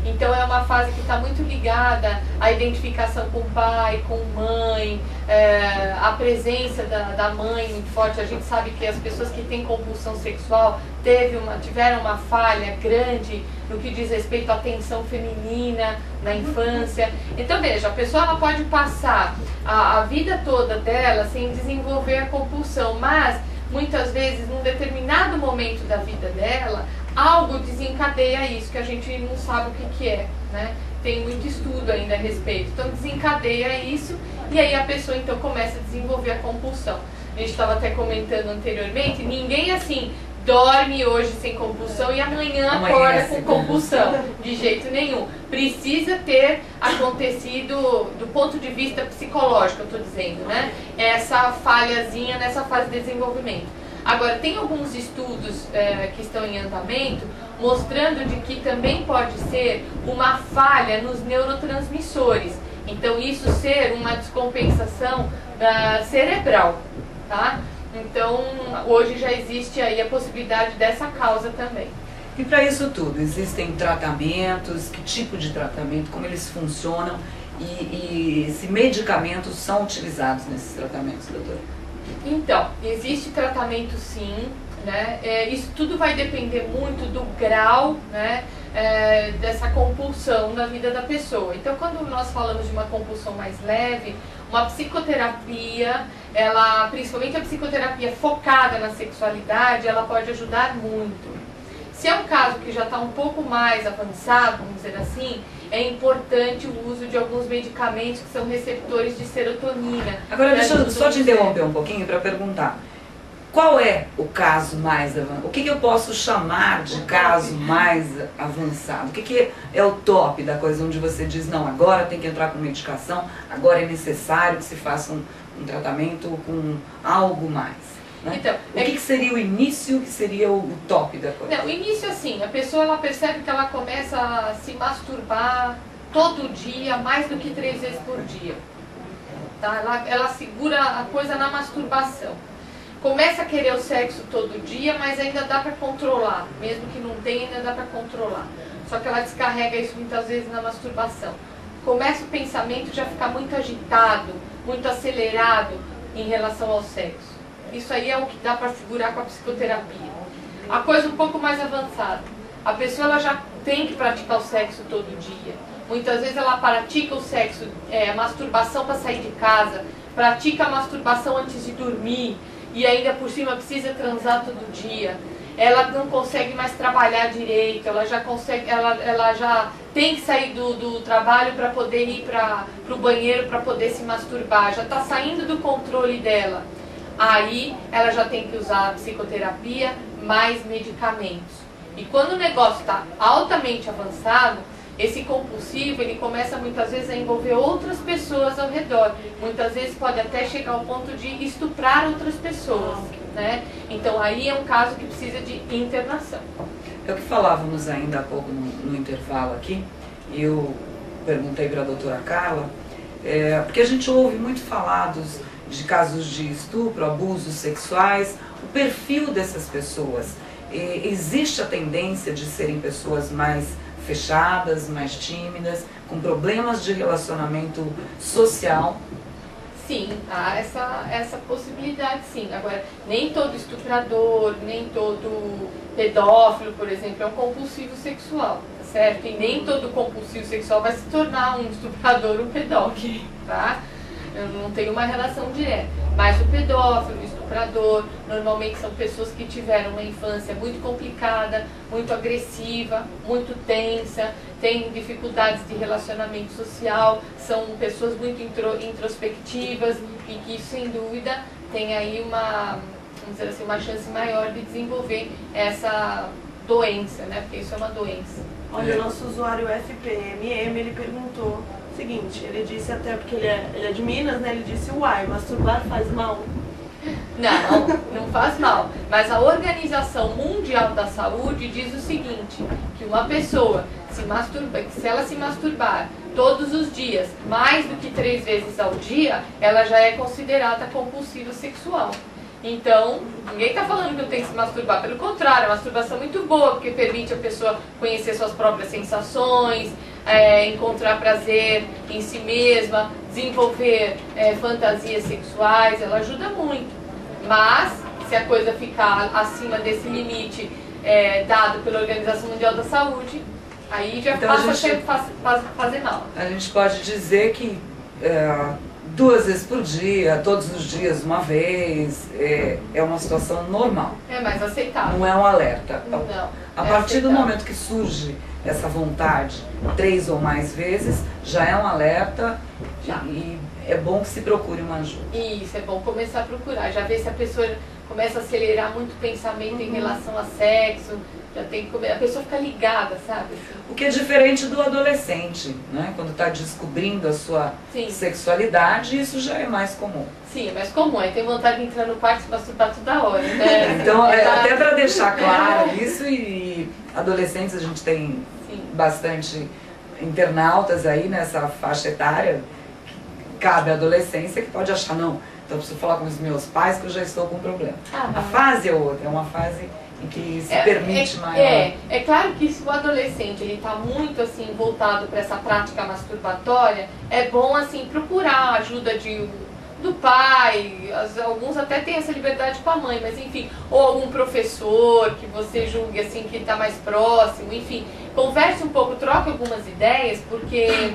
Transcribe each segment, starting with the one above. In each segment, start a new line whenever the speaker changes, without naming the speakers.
Então é uma fase que está muito ligada à identificação com o pai, com mãe, a presença da mãe muito forte. A gente sabe que as pessoas que têm compulsão sexual tiveram uma falha grande no que diz respeito à atenção feminina na infância. Então veja, a pessoa ela pode passar a vida toda dela sem desenvolver a compulsão, mas muitas vezes num determinado momento da vida dela, algo desencadeia isso, que a gente não sabe o que é, né? Tem muito estudo ainda a respeito. Então desencadeia isso e aí a pessoa então começa a desenvolver a compulsão. A gente estava até comentando anteriormente, ninguém assim dorme hoje sem compulsão e amanhã acorda com compulsão, de jeito nenhum. Precisa ter acontecido, do ponto de vista psicológico, eu estou dizendo, né? Essa falhazinha nessa fase de desenvolvimento. Agora, tem alguns estudos que estão em andamento mostrando de que também pode ser uma falha nos neurotransmissores. Então, isso ser uma descompensação cerebral, tá? Então, hoje já existe aí a possibilidade dessa causa também.
E para isso tudo, existem tratamentos, que tipo de tratamento, como eles funcionam e se medicamentos são utilizados nesses tratamentos, doutora?
Então, existe tratamento sim, né? Isso tudo vai depender muito do grau, né, dessa compulsão na vida da pessoa. Então, quando nós falamos de uma compulsão mais leve, uma psicoterapia, principalmente a psicoterapia focada na sexualidade, ela pode ajudar muito. Se é um caso que já está um pouco mais avançado, vamos dizer assim, é importante o uso de alguns medicamentos que são receptores de serotonina.
Agora, deixa eu só te interromper um pouquinho para perguntar. Qual é o caso mais avançado? O que eu posso chamar de caso mais avançado? O que é o top da coisa onde você diz, não, agora tem que entrar com medicação, agora é necessário que se faça um tratamento com algo mais? Né? Então, o que seria o início, que seria o top da coisa?
Não, o início assim, a pessoa ela percebe que ela começa a se masturbar todo dia, mais do que 3 vezes por dia. Tá? Ela segura a coisa na masturbação. Começa a querer o sexo todo dia, mas ainda dá para controlar. Mesmo que não tenha, ainda dá para controlar. Só que ela descarrega isso muitas vezes na masturbação. Começa o pensamento já ficar muito agitado, muito acelerado em relação ao sexo. Isso aí é o que dá para segurar com a psicoterapia. A coisa um pouco mais avançada. A pessoa ela já tem que praticar o sexo todo dia. Muitas vezes ela pratica o sexo, a masturbação para sair de casa, pratica a masturbação antes de dormir e ainda por cima precisa transar todo dia. Ela não consegue mais trabalhar direito, ela já tem que sair do trabalho para poder ir para o banheiro para poder se masturbar, já está saindo do controle dela. Aí ela já tem que usar a psicoterapia mais medicamentos. E quando o negócio está altamente avançado, esse compulsivo ele começa muitas vezes a envolver outras pessoas ao redor. Muitas vezes pode até chegar ao ponto de estuprar outras pessoas, né? Então aí é um caso que precisa de internação.
É o que falávamos ainda há pouco no intervalo aqui. Eu perguntei para a doutora Carla, porque a gente ouve muito falar de casos de estupro, abusos sexuais, o perfil dessas pessoas. Existe a tendência de serem pessoas mais fechadas, mais tímidas, com problemas de relacionamento social?
Sim, há essa possibilidade, sim. Agora, nem todo estuprador, nem todo pedófilo, por exemplo, é um compulsivo sexual, tá certo? E nem todo compulsivo sexual vai se tornar um estuprador ou um pedófilo, tá? Eu não tenho uma relação direta. Mas o pedófilo, o estuprador, normalmente são pessoas que tiveram uma infância muito complicada, muito agressiva, muito tensa, têm dificuldades de relacionamento social, são pessoas muito introspectivas e que, sem dúvida, tem aí vamos dizer assim, uma chance maior de desenvolver essa doença, né? Porque isso é uma doença.
Olha, o nosso usuário FPMM, ele perguntou o seguinte, ele disse até, porque ele é de Minas, né? Ele disse, uai, masturbar faz mal?
Não faz mal. Mas a Organização Mundial da Saúde diz o seguinte, que uma pessoa se ela se masturbar todos os dias, mais do que 3 vezes ao dia, ela já é considerada compulsiva sexual. Então, ninguém está falando que não tem que se masturbar, pelo contrário, a masturbação é muito boa, porque permite a pessoa conhecer suas próprias sensações, encontrar prazer em si mesma, desenvolver fantasias sexuais, ela ajuda muito. Mas, se a coisa ficar acima desse limite dado pela Organização Mundial da Saúde, aí já
então,
passa a ser fazer mal.
A gente pode dizer que 2 vezes por dia, todos os dias, uma vez, é uma situação normal.
É mais aceitável.
Não é um alerta.
Não.
A partir do momento que surge essa vontade 3 ou mais vezes, já é um alerta e é bom que se procure uma ajuda.
Isso, é bom começar a procurar. Já ver se a pessoa começa a acelerar muito o pensamento em relação a sexo, já tem que, a pessoa fica ligada, sabe? Assim.
O que é diferente do adolescente, né? Quando está descobrindo a sua sexualidade, isso já é mais comum.
Sim, é mais comum. Aí tem vontade de entrar no quarto e se masturbar toda hora, né?
Então, até para deixar claro isso, e adolescentes a gente tem bastante internautas aí nessa faixa etária, que cabe à adolescência, que pode achar, não, então eu preciso falar com os meus pais que eu já estou com um problema. A fase é outra, é uma fase em que se permite maior.
É claro que se o adolescente ele está muito assim voltado para essa prática masturbatória, é bom assim procurar a ajuda do pai, alguns até têm essa liberdade com a mãe, mas enfim, ou algum professor que você julgue assim que está mais próximo, enfim, converse um pouco, troque algumas ideias, porque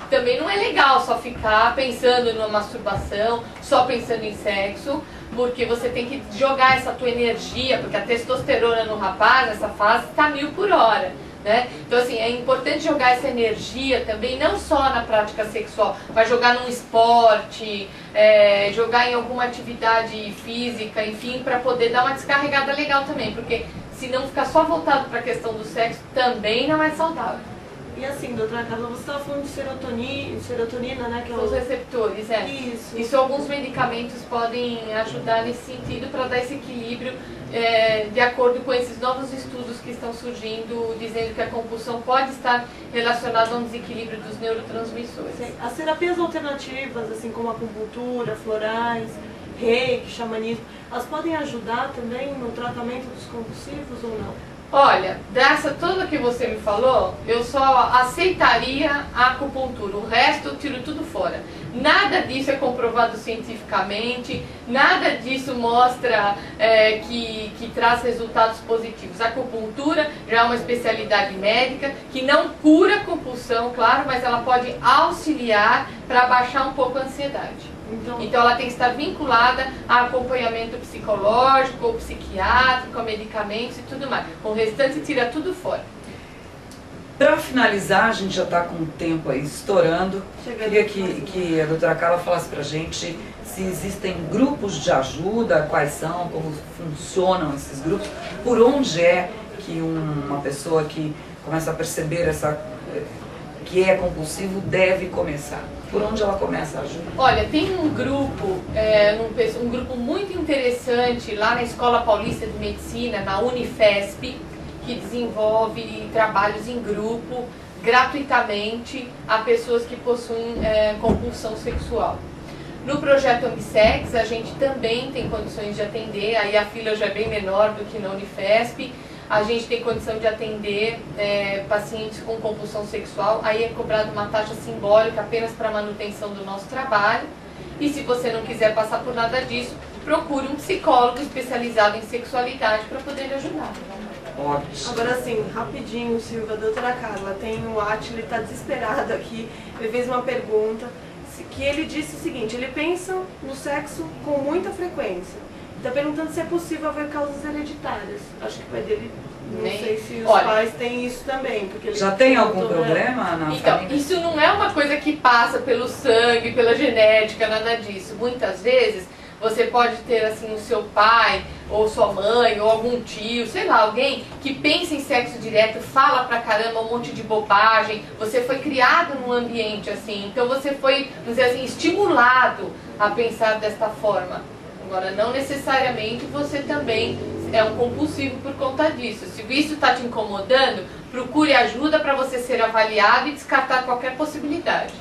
também não é legal só ficar pensando numa masturbação, só pensando em sexo, porque você tem que jogar essa tua energia, porque a testosterona no rapaz, nessa fase, está 1000 por hora. Né? Então assim, é importante jogar essa energia também, não só na prática sexual, mas jogar num esporte, jogar em alguma atividade física, enfim, para poder dar uma descarregada legal também, porque se não ficar só voltado para a questão do sexo, também não é saudável.
E assim, doutora Carla, você estava falando de serotonina, né? Que
os receptores, Isso alguns medicamentos podem ajudar nesse sentido para dar esse equilíbrio de acordo com esses novos estudos que estão surgindo, dizendo que a compulsão pode estar relacionada a um desequilíbrio dos neurotransmissores.
Sim. As terapias alternativas, assim como a acupuntura, florais, reiki, xamanismo, elas podem ajudar também no tratamento dos compulsivos ou não?
Olha, dessa toda que você me falou, eu só aceitaria a acupuntura, o resto eu tiro tudo fora. Nada disso é comprovado cientificamente, nada disso mostra que traz resultados positivos. A acupuntura já é uma especialidade médica que não cura a compulsão, claro, mas ela pode auxiliar para baixar um pouco a ansiedade. Então ela tem que estar vinculada a acompanhamento psicológico ou psiquiátrico, a medicamentos e tudo mais. O restante tira tudo fora.
Para finalizar, a gente já está com o tempo aí estourando. Queria que a doutora Carla falasse para a gente se existem grupos de ajuda, quais são, como funcionam esses grupos, por onde é que uma pessoa que começa a perceber que é compulsivo deve começar. Por onde ela começa a ajuda?
Olha, tem um grupo muito interessante lá na Escola Paulista de Medicina, na Unifesp, que desenvolve trabalhos em grupo, gratuitamente, a pessoas que possuem compulsão sexual. No projeto Ambissex, a gente também tem condições de atender, aí a fila já é bem menor do que na Unifesp. A gente tem condição de atender pacientes com compulsão sexual, aí é cobrada uma taxa simbólica apenas para manutenção do nosso trabalho. E se você não quiser passar por nada disso, procure um psicólogo especializado em sexualidade para poder lhe ajudar.
Ótimo.
Agora sim, rapidinho, Silvia, doutora Carla, tem o Átila, ele está desesperado aqui, ele fez uma pergunta, que ele disse o seguinte, ele pensa no sexo com muita frequência. Está perguntando se é possível haver causas hereditárias. Acho que o pai dele, não sei se os pais têm isso também. Porque ele
já tem algum problema na família?
Isso não é uma coisa que passa pelo sangue, pela genética, nada disso. Muitas vezes você pode ter assim o seu pai, ou sua mãe, ou algum tio, sei lá, alguém que pensa em sexo direto, fala pra caramba um monte de bobagem. Você foi criado num ambiente assim, então você foi, vamos dizer assim, estimulado a pensar desta forma. Agora, não necessariamente você também é um compulsivo por conta disso. Se isso está te incomodando, procure ajuda para você ser avaliado e descartar qualquer possibilidade.